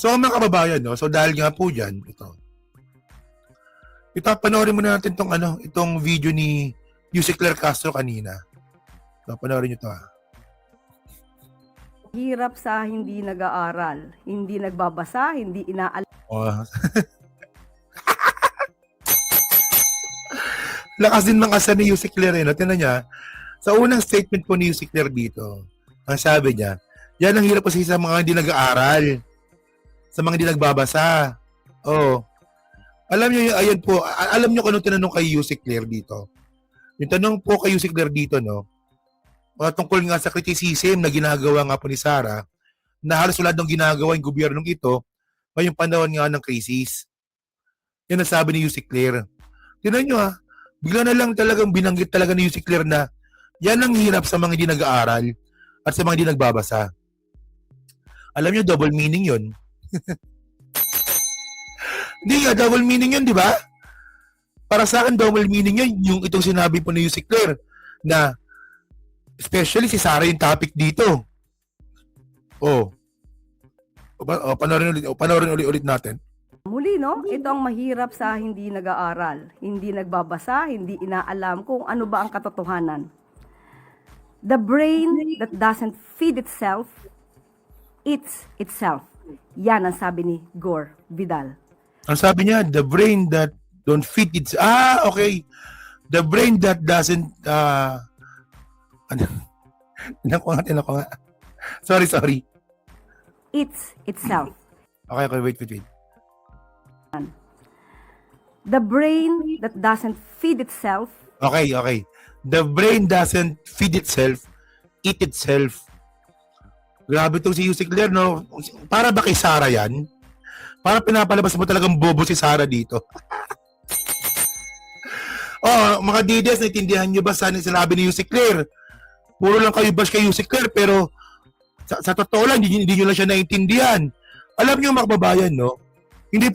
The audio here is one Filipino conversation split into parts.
So mga kababayan, no? So dahil nga po dyan, ito panoorin muna natin itong video ni Yusek Claire Castro kanina. So, panoorin nyo ito Hirap sa hindi nag-aaral, hindi nagbabasa, hindi inaalam. Oh. Lakas din mangasa ni Yusek Claire, no? Tingnan niya, sa unang statement po ni Yusek Claire dito, ang sabi niya, yan ang hirap kasi sa mga hindi nag-aaral, sa mga hindi nagbabasa. Oh. Alam niyo, ayan po, alam niyo kung anong tinanong kay Yusek Claire dito. Yung tanong po kay Yusek Claire dito, no, tungkol nga sa criticism na ginagawa nga po ni Sara, na halos wala nang ginagawa yung gobyernong ito, ngayong panahon nga ng crisis. Yan ang sabi ni Yusek Claire. Tingnan nyo bigla na lang talagang binanggit talaga ni Yusek Claire na yan ang hirap sa mga hindi nag-aaral at sa mga hindi nagbabasa. Alam nyo, double meaning yun. Hindi nga, double meaning yun, di ba? Para sa akin, double meaning yun, yung itong sinabi po ni Yusek Claire na especially si Sara yung topic dito. Panoorin ulit natin. Muli, no? Ito ang mahirap sa hindi nag-aaral, hindi nagbabasa, hindi inaalam kung ano ba ang katotohanan. The brain that doesn't feed itself, eats itself. Yan ang sabi ni Gore Vidal. Ang sabi niya, the brain that don't feed its... okay. The brain that doesn't... Nakuha nga. Sorry. Eats itself. Okay, wait. The brain that doesn't feed itself. Okay. The brain doesn't feed itself, eat itself. Grabe itong si Yusek Claire, no? Para ba kay Sara yan? Para pinapalabas mo talagang bobo si Sara dito. Mga DDS, naintindihan nyo ba sinabi ni Yusek Claire? Puro lang kayo bash kay Yusek Claire, pero sa totoo lang, hindi nyo lang siya naintindihan. Alam nyo mga kababayan, no? Hindi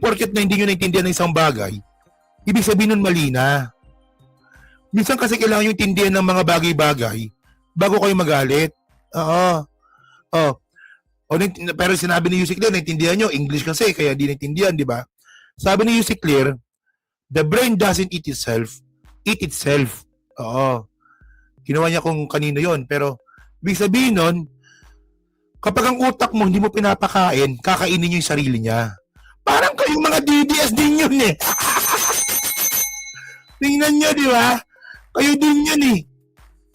porket na hindi nyo naintindihan ng isang bagay, ibig sabihin nun mali na. Minsan kasi kailangan yung intindihan ng mga bagay-bagay bago kayo magalit. Pero sinabi ni Yusek Claire, naintindihan nyo, English kasi, kaya di naintindihan, di ba? Sabi ni Yusek Claire, the brain doesn't eat itself, eat itself. Ginawa niya kung kanino yon, pero ibig sabihin nun, kapag ang utak mo hindi mo pinapakain, kakainin niyo yung sarili niya. Parang kayong mga DDS din yun eh. Tingnan niyo, di ba? Kayo din yun eh.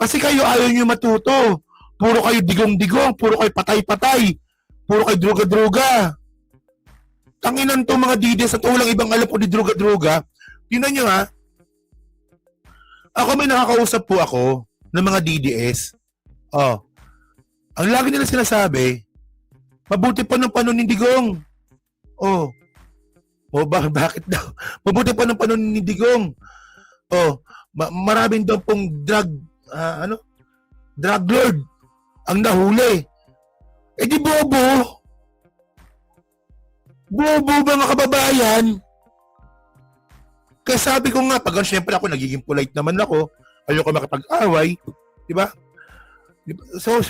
Kasi kayo ayaw niyo matuto. Puro kayo digong-digong, puro kayo patay-patay, puro kayo druga-druga. Tanginan to mga DDS at walang ibang alam ko di druga-druga. Tingnan niyo Ako may nakakausap po ako ng mga DDS. Ang lagi nila sinasabi, mabuti pa ng panon ni Digong. Bakit daw? Mabuti pa ng panon ni Digong. Maraming daw pong drug lord ang nahuli. Di bobo. Bobo ba mga kababayan? Kaya sabi ko nga, syempre ako nagiging polite naman ako. Ayoko makipag-away. Diba? So,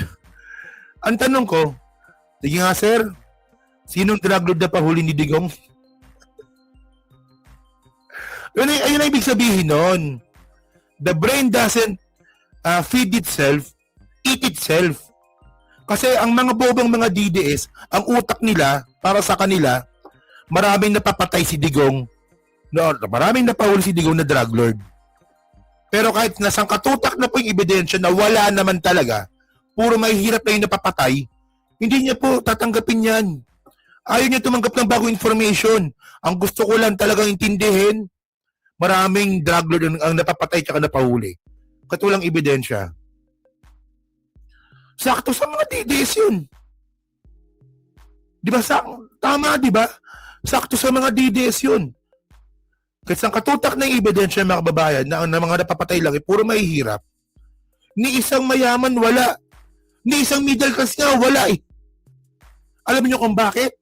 ang tanong ko, sige nga sir, sinong drug lord na pahuli ni Digong? Ayun ang ibig sabihin nun. The brain doesn't feed itself, eat itself. Kasi ang mga bobang mga DDS, ang utak nila, para sa kanila, maraming napapatay si Digong. Maraming napahuli si Digong na drug lord. Pero kahit nasang katutak na po yung ebidensya na wala naman talaga, puro mahihirap na yung napapatay, hindi niya po tatanggapin yan. Ayaw niya tumanggap ng bagong information. Ang gusto ko lang talagang intindihin, maraming drug lord ang napapatay at napahuli. Katulang ebidensya. Sakto sa mga DDS yun. Di ba? Tama, di ba? Sakto sa mga DDS yun. Kasi ang katutak ng ebidensya mga kababayan na mga napapatay lang puro mahihirap. Ni isang mayaman wala. Ni isang middle class nga wala eh. Alam niyo kung bakit?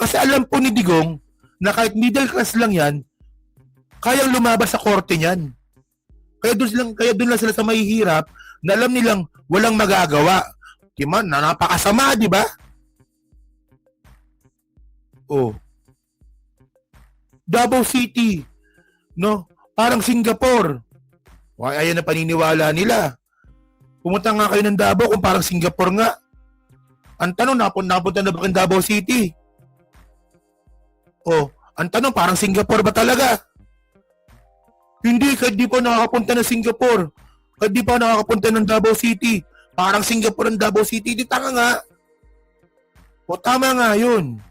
Kasi alam po ni Digong na kahit middle class lang yan, kayang lumabas sa korte niyan. Kaya doon lang sila sa mahihirap na alam nilang walang magagawa. Napakasama, di ba? Oh, Davao City, no? Parang Singapore. Ayan na paniniwala nila. Pumunta nga kayo ng Davao kung parang Singapore nga. Ang tanong, napunta na ba kang Davao City? Oh, ang tanong, parang Singapore ba talaga? Hindi, kahit di pa nakakapunta ng Singapore. Kahit di pa nakakapunta ng Davao City. Parang Singapore ang Davao City. Di tanga nga. O, tama nga yun.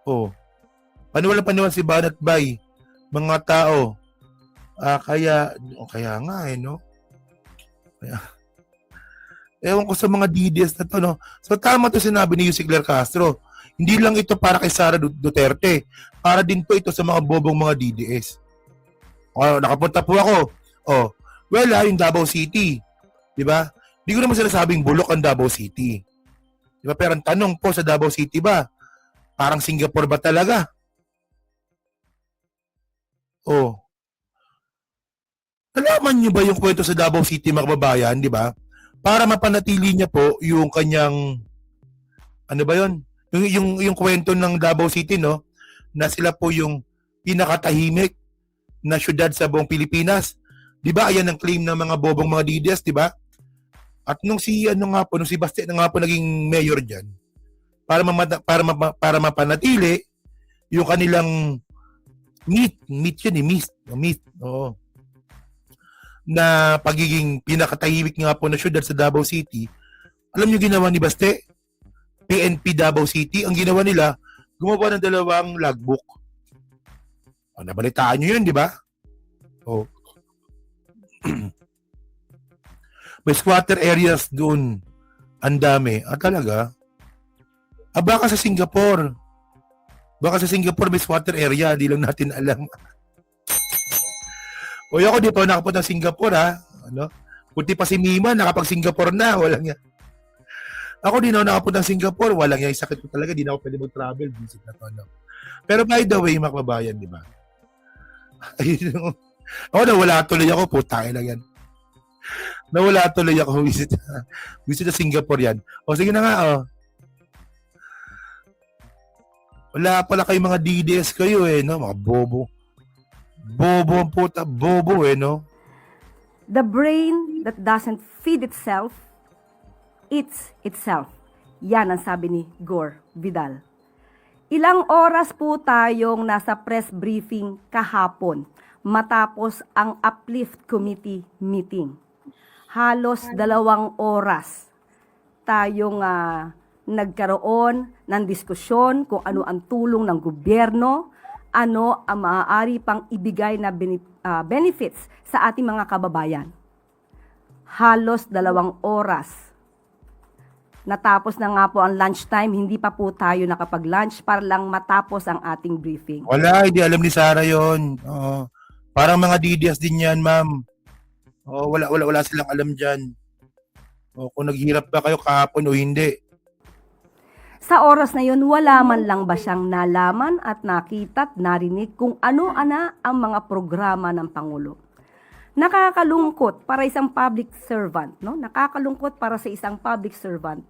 O, paniwala si Banat Bay. Mga tao. Kaya nga no? Ewan ko sa mga DDS na to, no? So, tama to sinabi ni Yusek Claire Castro. Hindi lang ito para kay Sara Duterte. Para din po ito sa mga bobong mga DDS. Nakapunta po ako. Yung Davao City. Diba? Hindi ko naman sinasabing bulok ang Davao City. Diba? Pero ang tanong po sa Davao City ba, parang Singapore ba talaga? Nalaman niyo ba yung kwento sa Davao City, mga kababayan, di ba? Para mapanatili niya po yung kanyang, ano ba yun? Yung kwento ng Davao City, no? Na sila po yung pinakatahimik na syudad sa buong Pilipinas. Di ba? Ayan ang claim ng mga bobong mga DDS, di ba? At nung si Baste na nga po naging mayor diyan, para mapanatili yung kanilang myth. Oo. Na pagiging pinakatahimik nga po na syudad sa Davao City. Alam niyo ginawa ni Baste? PNP Davao City, ang ginawa nila, gumawa ng 2 logbook. Nabalitaan niyo yun, di ba? May squatter areas doon. Ang dami. Talaga? Baka sa Singapore. May squatter area. Di lang natin alam. Ako di pa nakapunta ng Singapore, ha? Kunti pa si Mima, nakapag-Singapore na. Walang yan. Ako di na ako nakapunta ng Singapore. Walang yan. Sakit ko talaga. Di na ako pwede mag-travel. Visit na to. Pero by the way, mga kababayan, di ba? Nawala tuloy ako. Putay lang yan. Nawala tuloy ako. Visit na Singapore yan. Sige na nga, Wala pala kayong mga DDS kayo, no? Mga bobo. Bobo ang puta. Bobo, no? The brain that doesn't feed itself, eats itself. Yan ang sabi ni Gore Vidal. Ilang oras po tayong nasa press briefing kahapon matapos ang Uplift Committee meeting. Halos 2 oras tayong nagkaroon ng diskusyon kung ano ang tulong ng gobyerno, ano ang maaari pang ibigay na benefits sa ating mga kababayan. Halos 2 oras. Natapos na nga po ang lunchtime, hindi pa po tayo nakapag-lunch para lang matapos ang ating briefing. Wala, hindi alam ni Sara yon. Parang mga DDS din yan, ma'am. Wala silang alam dyan. Kung naghirap ba kayo kahapon o hindi. Sa oras na yun, wala man lang ba siyang nalaman at nakita at narinig kung ano-ana ang mga programa ng Pangulo. Nakakalungkot para isang public servant, no? Nakakalungkot para sa isang public servant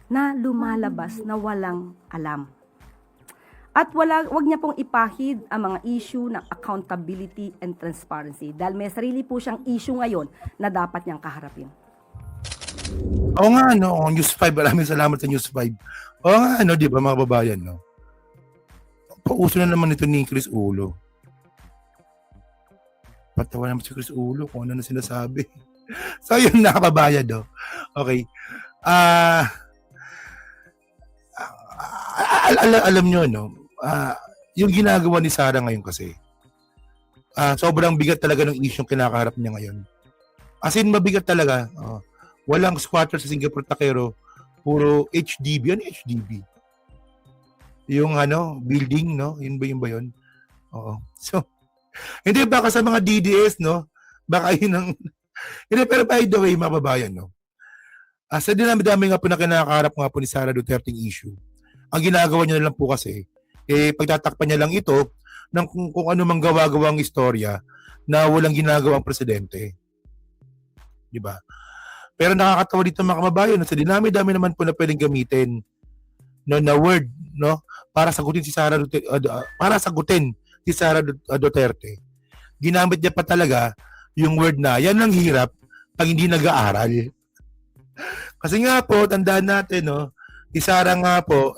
na lumalabas na walang alam. At wag niya pong ipahid ang mga issue ng accountability and transparency dahil may sarili po siyang issue ngayon na dapat niyang kaharapin. Oo nga, no? News 5, maraming salamat sa News 5. Oo nga, no? Di ba, mga babayan, no? Pauso na naman ito ni Chris Ulo. Patawa naman si Chris Ulo kung ano na sinasabi. So, yun na, kababayan, no? Okay. Alam nyo, no? Yung ginagawa ni Sara ngayon kasi, sobrang bigat talaga ng issue kinakaharap niya ngayon. As in, mabigat talaga. Walang squatter sa Singapore Takero, puro HDB. Ano HDB? Yung building, no? Yun ba yun? Oo. So, hindi baka sa mga DDS, no? Baka yun ang... Hindi, pero by the way, mga babayan, no? Sa dinami-dami nga po na kinakaharap nga po ni Sara Duterte issue, ang ginagawa niya na lang po kasi, pagtatakpan niya lang ito ng kung ano mang gawa-gawang istorya na walang ginagawang presidente. Di ba? Pero nakakatawa dito mga kababayan, sa dinami-dami naman po na pwedeng gamitin na word no, para sagutin si Sara Duterte, Duterte. Ginamit niya pa talaga yung word na yan ang hirap pag hindi nag-aaral. Kasi nga po, tandaan natin, no, si Sara nga po,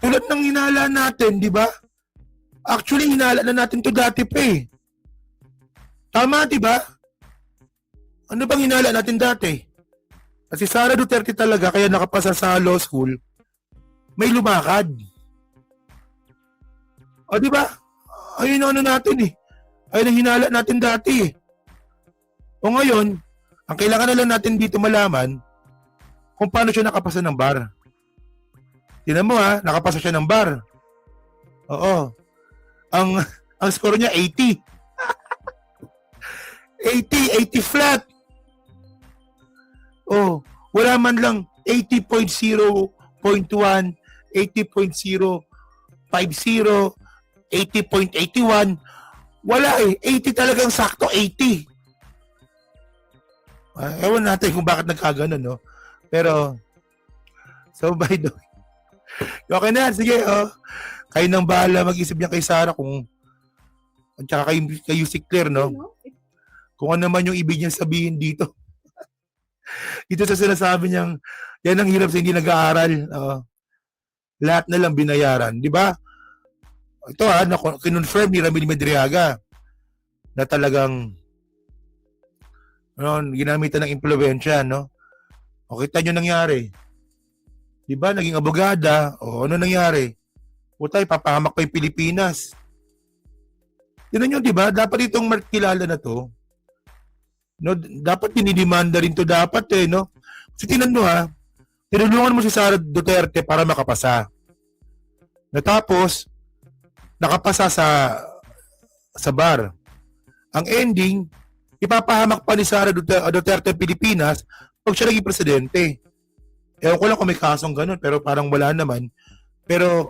tulad ng hinala natin, di ba? Actually, hinala na natin to dati pa eh. Tama, di ba? Ano bang hinala natin dati? Kasi Sara Duterte talaga, kaya nakapasa sa law school, may lumakad. O, di ba? Ayun ang ano natin eh. Ayun ang hinala natin dati eh. O ngayon, ang kailangan na lang natin dito malaman kung paano siya nakapasa ng bar. Tingnan mo ha, nakapasa siya ng bar. Oo. Ang score niya 80. 80 flat. Oh, wala man lang 80.0.1, 80.050, 80.81. Wala eh. 80 talagang sakto, 80. Ewan natin kung bakit nagkaganon, no? Pero, so by the way, okay na, sige, kayo nang bahala mag-isip niya kay Sara kung, at saka kay Yusik Claire, no? Kung ano man yung ibig niyang sabihin dito. Ito sa sinasabi niyang, yan ang hirap sa hindi nag-aaral. Lahat na lang binayaran, di ba? Ito kinonfirm ni Ramil Medriaga na talagang ginamitan ng impluwensya, no? O kita nyo nangyari. Di ba? Naging abogada. O ano nangyari? Putay, papahamak pa yung Pilipinas. Yun nyo, di ba? Dapat itong kilala na to. No, dapat dinidemanda rin to dapat no? Kasi tinan mo tinulungan mo si Sara Duterte para makapasa. Natapos, nakapasa sa bar. Ang ending, ipapahamak pa ni Sara Duterte Pilipinas pag siya naging presidente. Ewan ko lang kung may kasong ganun, pero parang wala naman. Pero,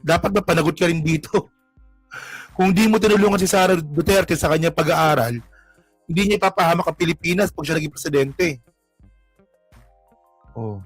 dapat mapanagot ka rin dito. Kung di mo tinulungan si Sara Duterte sa kanyang pag-aaral, hindi niya ipapahamak ang Pilipinas pag siya naging presidente. Oh.